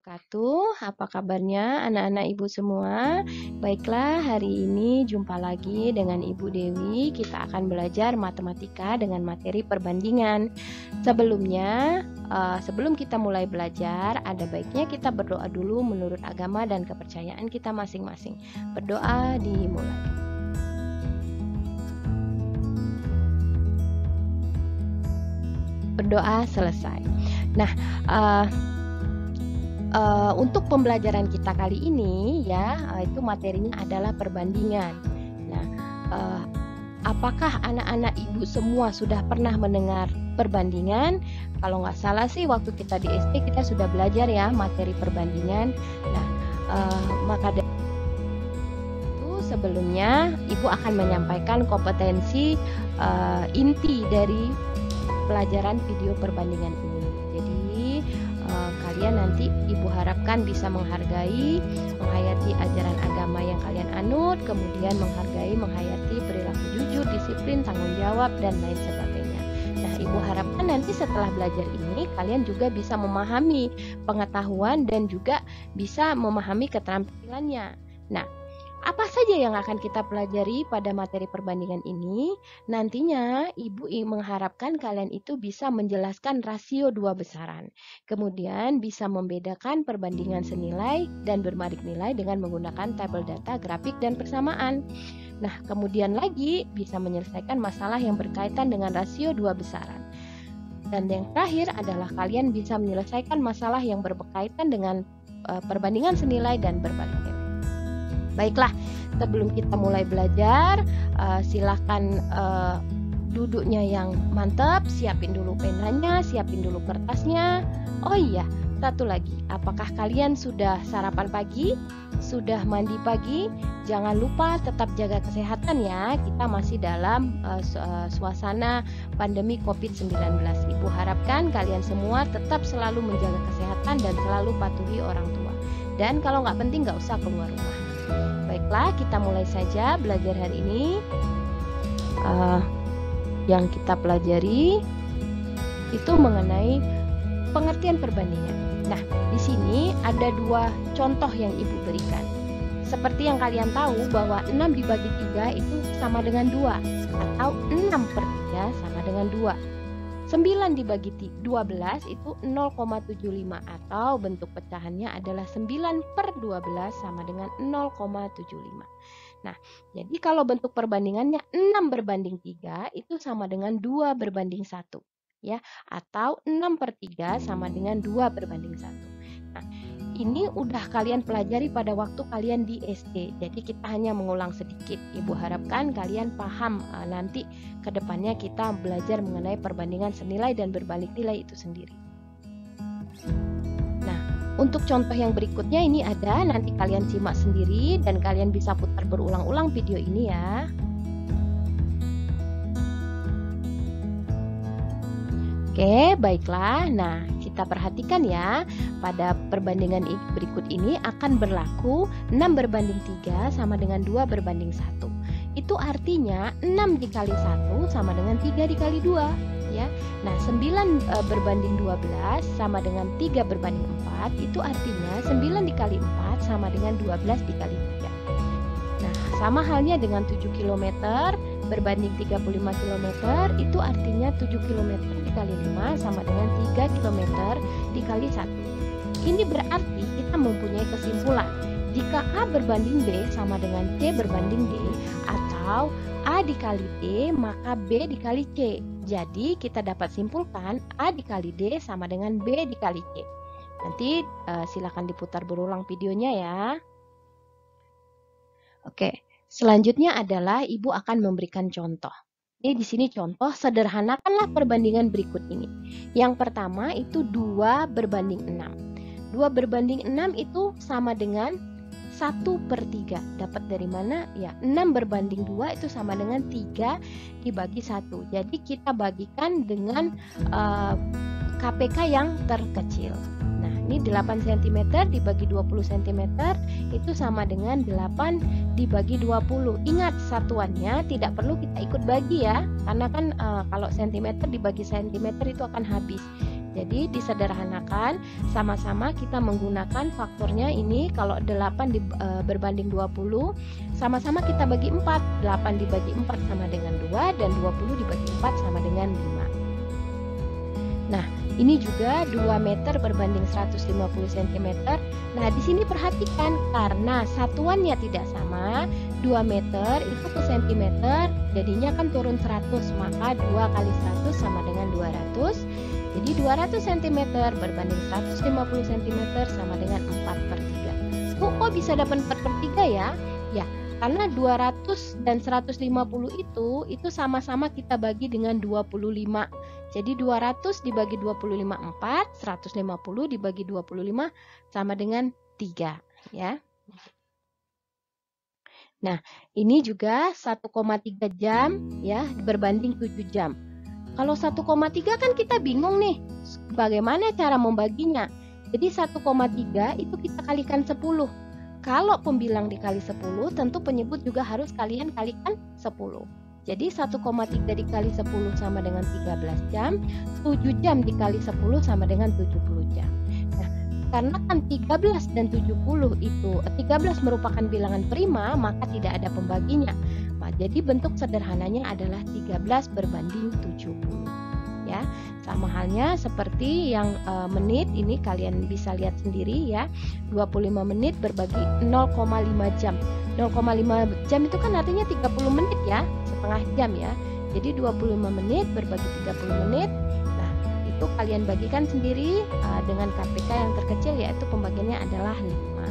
wabarakatuh. Apa kabarnya anak-anak Ibu semua? Baiklah, hari ini jumpa lagi dengan Ibu Dewi. Kita akan belajar matematika dengan materi perbandingan. Sebelumnya, sebelum kita mulai belajar, ada baiknya kita berdoa dulu menurut agama dan kepercayaan kita masing-masing. Berdoa dimulai. Berdoa selesai. Nah, untuk pembelajaran kita kali ini ya, itu materinya adalah perbandingan. Nah, apakah anak-anak Ibu semua sudah pernah mendengar perbandingan? Kalau nggak salah sih waktu kita di SD kita sudah belajar ya materi perbandingan. Nah, maka dari itu sebelumnya Ibu akan menyampaikan kompetensi inti dari pelajaran video perbandingan ini. Jadi kalian nanti Ibu harapkan bisa menghayati ajaran agama yang kalian anut, kemudian menghayati perilaku jujur, disiplin, tanggung jawab, dan lain sebagainya. Nah, Ibu harapkan nanti setelah belajar ini kalian juga bisa memahami pengetahuan dan juga bisa memahami keterampilannya. Nah, apa saja yang akan kita pelajari pada materi perbandingan ini? Nantinya Ibu mengharapkan kalian itu bisa menjelaskan rasio dua besaran. Kemudian bisa membedakan perbandingan senilai dan berbalik nilai dengan menggunakan tabel data, grafik, dan persamaan. Nah, kemudian lagi bisa menyelesaikan masalah yang berkaitan dengan rasio dua besaran. Dan yang terakhir adalah kalian bisa menyelesaikan masalah yang berkaitan dengan perbandingan senilai dan berbalik nilai. Baiklah, sebelum kita mulai belajar, silakan duduknya yang mantap, siapin dulu penanya, siapin dulu kertasnya. Oh iya, satu lagi, apakah kalian sudah sarapan pagi? Sudah mandi pagi? Jangan lupa tetap jaga kesehatan ya, kita masih dalam suasana pandemi COVID-19. Ibu harapkan kalian semua tetap selalu menjaga kesehatan dan selalu patuhi orang tua. Dan kalau nggak penting nggak usah keluar rumah. Baiklah, kita mulai saja belajar hari ini. Yang kita pelajari itu mengenai pengertian perbandingan. Nah, di sini ada dua contoh yang Ibu berikan. Seperti yang kalian tahu bahwa 6 dibagi 3 itu sama dengan 2, atau 6/3 sama dengan 2. 9 dibagi 12 itu 0,75 atau bentuk pecahannya adalah 9/12 sama dengan 0,75. Nah, jadi kalau bentuk perbandingannya 6/3 itu sama dengan 2/1 ya, atau 6/3 sama dengan 2/1. Nah, ini udah kalian pelajari pada waktu kalian di SD. Jadi kita hanya mengulang sedikit. Ibu harapkan kalian paham nanti ke depannya kita belajar mengenai perbandingan senilai dan berbalik nilai itu sendiri. Nah, untuk contoh yang berikutnya ini ada, nanti kalian simak sendiri dan kalian bisa putar berulang-ulang video ini ya. Oke, baiklah. Nah, kita perhatikan ya, pada perbandingan berikut ini akan berlaku 6/3 sama dengan 2/1. Itu artinya 6 dikali 1 sama dengan 3 dikali 2 ya. Nah, 9/12 sama dengan 3/4, itu artinya 9 dikali 4 sama dengan 12 dikali 3. Nah, sama halnya dengan 7 km berbanding 35 km, itu artinya 7 km dikali 5 sama dengan 3 km dikali 1. Ini berarti kita mempunyai kesimpulan, jika A berbanding B sama dengan C berbanding D, atau A dikali D maka B dikali C. Jadi kita dapat simpulkan A dikali D sama dengan B dikali C. Nanti silakan diputar berulang videonya ya. Oke. Selanjutnya adalah Ibu akan memberikan contoh. Ini di sini contoh, sederhanakanlah perbandingan berikut ini. Yang pertama itu 2/6. 2/6 itu sama dengan 1/3. Dapat dari mana? Ya, 6/2 itu sama dengan 3 dibagi 1. Jadi kita bagikan dengan KPK yang terkecil. Nah, ini 8 cm dibagi 20 cm itu sama dengan 8 dibagi 20. Ingat, satuannya tidak perlu kita ikut bagi ya, karena kan kalau cm dibagi cm itu akan habis. Jadi disederhanakan, sama-sama kita menggunakan faktornya ini. Kalau 8 berbanding 20, sama-sama kita bagi 4. 8 dibagi 4 sama dengan 2, dan 20 dibagi 4 sama dengan 5. Nah, ini juga 2 meter berbanding 150 cm. Nah, di sini perhatikan, karena satuannya tidak sama, 2 meter itu ke cm, jadinya kan turun 100, maka 2 kali 100 sama dengan 200. Jadi 200 cm berbanding 150 cm sama dengan 4/3. Kok bisa dapat 4/3 ya? Ya, karena 200 dan 150 itu sama-sama kita bagi dengan 25. Jadi 200 dibagi 25 4, 150 dibagi 25 sama dengan 3 ya. Nah, ini juga 1,3 jam ya berbanding 7 jam. Kalau 1,3 kan kita bingung nih, bagaimana cara membaginya. Jadi 1,3 itu kita kalikan 10. Kalau pembilang dikali 10, tentu penyebut juga harus kalian kalikan 10. Jadi 1,3 dikali 10 sama dengan 13 jam, 7 jam dikali 10 sama dengan 70 jam. Nah, karena kan 13 dan 70 itu 13 merupakan bilangan prima, maka tidak ada pembaginya. Nah, jadi bentuk sederhananya adalah 13 berbanding 70. Ya, sama halnya seperti yang menit, ini kalian bisa lihat sendiri ya. 25 menit berbagi 0,5 jam. 0,5 jam itu kan artinya 30 menit ya, setengah jam ya. Jadi 25 menit berbagi 30 menit. Nah, itu kalian bagikan sendiri dengan KPK yang terkecil, yaitu pembagiannya adalah 5.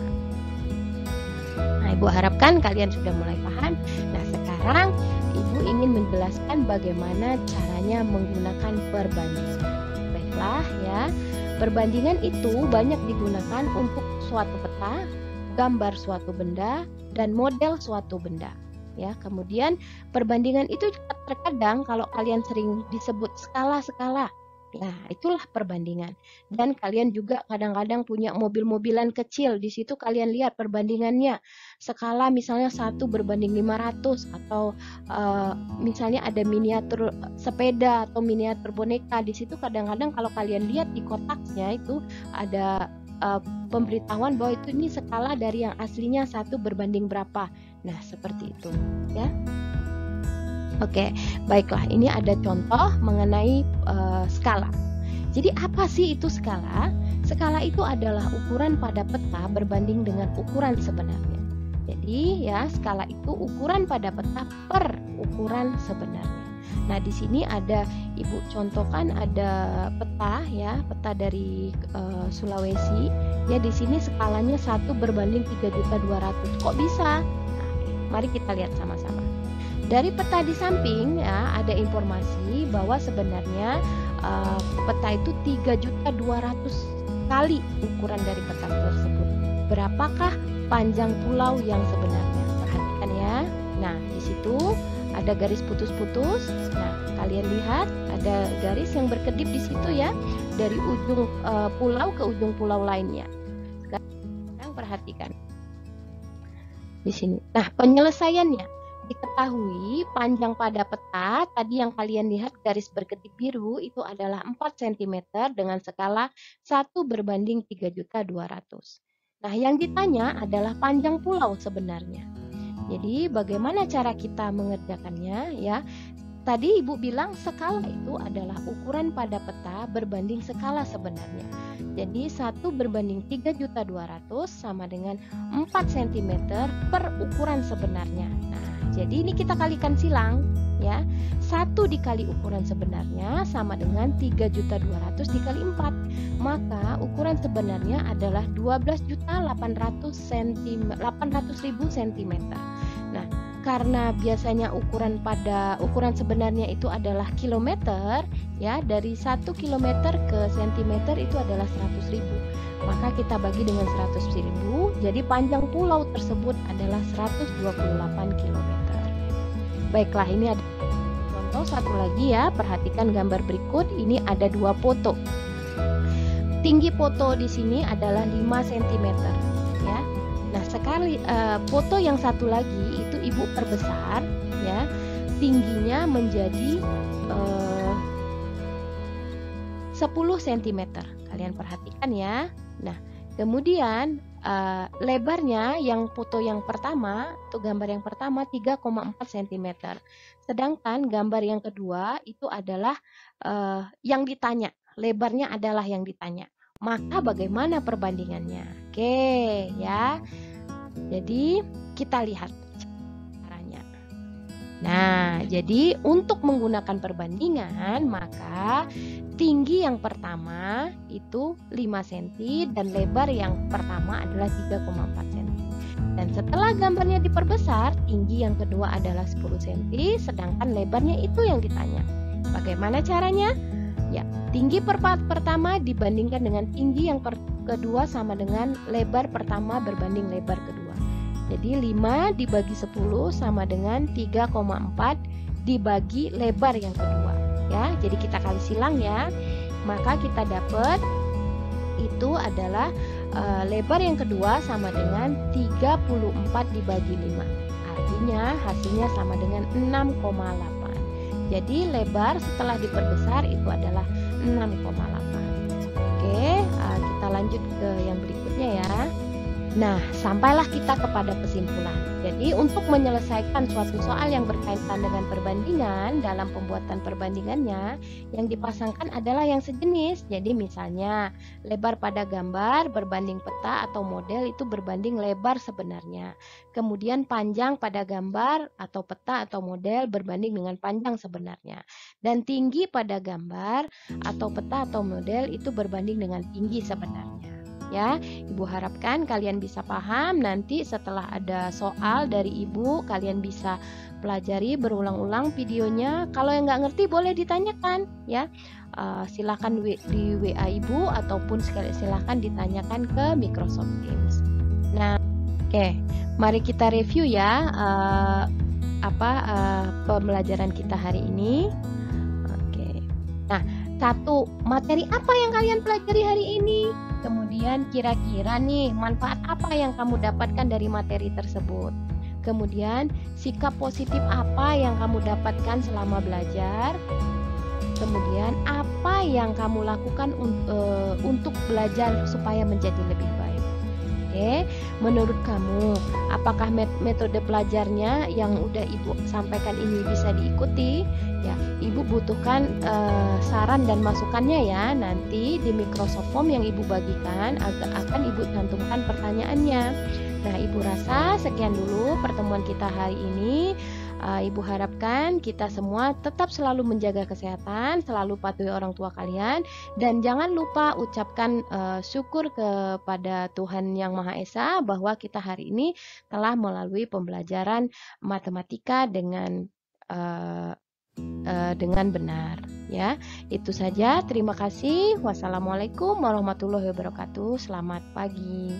Nah, Ibu harapkan kalian sudah mulai paham. Nah, sekarang Ibu ingin menjelaskan bagaimana caranya menggunakan perbandingan. Baiklah ya, perbandingan itu banyak digunakan untuk suatu peta, gambar suatu benda, dan model suatu benda. Ya, kemudian perbandingan itu terkadang kalau kalian sering disebut skala-skala. Nah, itulah perbandingan. Dan kalian juga kadang-kadang punya mobil-mobilan kecil, di situ kalian lihat perbandingannya. Skala misalnya 1 berbanding 500, atau misalnya ada miniatur sepeda atau miniatur boneka, di situ kadang-kadang kalau kalian lihat di kotaknya itu ada pemberitahuan bahwa itu ini skala dari yang aslinya 1 berbanding berapa. Nah, seperti itu ya. Oke, baiklah, ini ada contoh mengenai skala. Jadi apa sih itu skala? Skala itu adalah ukuran pada peta berbanding dengan ukuran sebenarnya. Jadi ya, skala itu ukuran pada peta per ukuran sebenarnya. Nah, di sini ada Ibu contohkan, ada peta ya, peta dari Sulawesi. Ya, di sini skalanya 1 berbanding 3.200.000. Kok bisa? Nah, mari kita lihat sama-sama. Dari peta di samping ya, ada informasi bahwa sebenarnya peta itu 3.200.000 kali ukuran dari peta tersebut. Berapakah panjang pulau yang sebenarnya? Perhatikan ya. Nah, di situ ada garis putus-putus. Nah, kalian lihat ada garis yang berkedip di situ ya, dari ujung pulau ke ujung pulau lainnya. Sekarang perhatikan di sini. Nah, penyelesaiannya diketahui panjang pada peta tadi yang kalian lihat garis berkedip biru itu adalah 4 cm dengan skala 1 berbanding 3.200.000. Nah, yang ditanya adalah panjang pulau sebenarnya. Jadi bagaimana cara kita mengerjakannya ya? Tadi Ibu bilang skala itu adalah ukuran pada peta berbanding skala sebenarnya. Jadi 1 berbanding 3.200.000 sama dengan 4 cm per ukuran sebenarnya. Nah, jadi ini kita kalikan silang ya. 1 dikali ukuran sebenarnya sama dengan 3.200.000 dikali 4. Maka ukuran sebenarnya adalah 12.800.000 cm. Nah, karena biasanya ukuran sebenarnya itu adalah kilometer ya, dari 1 kilometer ke sentimeter itu adalah 100.000. Maka kita bagi dengan 100.000, jadi panjang pulau tersebut adalah 128 km. Baiklah, ini ada contoh satu lagi ya. Perhatikan gambar berikut, ini ada 2 foto. Tinggi foto di sini adalah 5 cm ya. Nah, sekali foto yang satu lagi itu Ibu perbesar ya, tingginya menjadi 10 cm. Kalian perhatikan ya. Nah, kemudian lebarnya yang foto yang pertama, itu gambar yang pertama 3,4 cm. Sedangkan gambar yang kedua itu adalah yang ditanya. Lebarnya adalah yang ditanya. Maka bagaimana perbandingannya? Oke, ya. Jadi kita lihat caranya. Nah, jadi untuk menggunakan perbandingan, maka tinggi yang pertama itu 5 cm dan lebar yang pertama adalah 3,4 cm. Dan setelah gambarnya diperbesar, tinggi yang kedua adalah 10 cm, sedangkan lebarnya itu yang ditanya. Bagaimana caranya? Ya, tinggi pertama dibandingkan dengan tinggi yang kedua sama dengan lebar pertama berbanding lebar kedua. Jadi 5 dibagi 10 sama dengan 3,4 dibagi lebar yang kedua. Ya, jadi kita kali silang ya. Maka kita dapat itu adalah lebar yang kedua sama dengan 34 dibagi 5. Artinya hasilnya sama dengan 6,8. Jadi lebar setelah diperbesar itu adalah 6,8. Oke, kita lanjut ke yang berikutnya ya. Nah, sampailah kita kepada kesimpulan. Jadi, untuk menyelesaikan suatu soal yang berkaitan dengan perbandingan, dalam pembuatan perbandingannya, yang dipasangkan adalah yang sejenis. Jadi, misalnya, lebar pada gambar berbanding peta atau model itu berbanding lebar sebenarnya. Kemudian, panjang pada gambar atau peta atau model berbanding dengan panjang sebenarnya. Dan tinggi pada gambar atau peta atau model itu berbanding dengan tinggi sebenarnya. Ya, Ibu harapkan kalian bisa paham. Nanti setelah ada soal dari Ibu, kalian bisa pelajari berulang-ulang videonya. Kalau yang nggak ngerti boleh ditanyakan ya. Silakan di WA Ibu ataupun silakan ditanyakan ke Microsoft Teams. Nah, oke, mari kita review ya pembelajaran kita hari ini. Oke. Nah, satu, materi apa yang kalian pelajari hari ini? Kemudian kira-kira nih manfaat apa yang kamu dapatkan dari materi tersebut? Kemudian sikap positif apa yang kamu dapatkan selama belajar? Kemudian apa yang kamu lakukan untuk belajar supaya menjadi lebih baik? Oke, menurut kamu apakah metode belajarnya yang udah Ibu sampaikan ini bisa diikuti? Ya, Ibu butuhkan saran dan masukannya ya. Nanti di Microsoft Form yang Ibu bagikan akan Ibu cantumkan pertanyaannya. Nah, Ibu rasa sekian dulu pertemuan kita hari ini. Ibu harapkan kita semua tetap selalu menjaga kesehatan, selalu patuhi orang tua kalian, dan jangan lupa ucapkan syukur kepada Tuhan Yang Maha Esa bahwa kita hari ini telah melalui pembelajaran matematika dengan benar ya. Itu saja, terima kasih. Wassalamualaikum warahmatullahi wabarakatuh. Selamat pagi.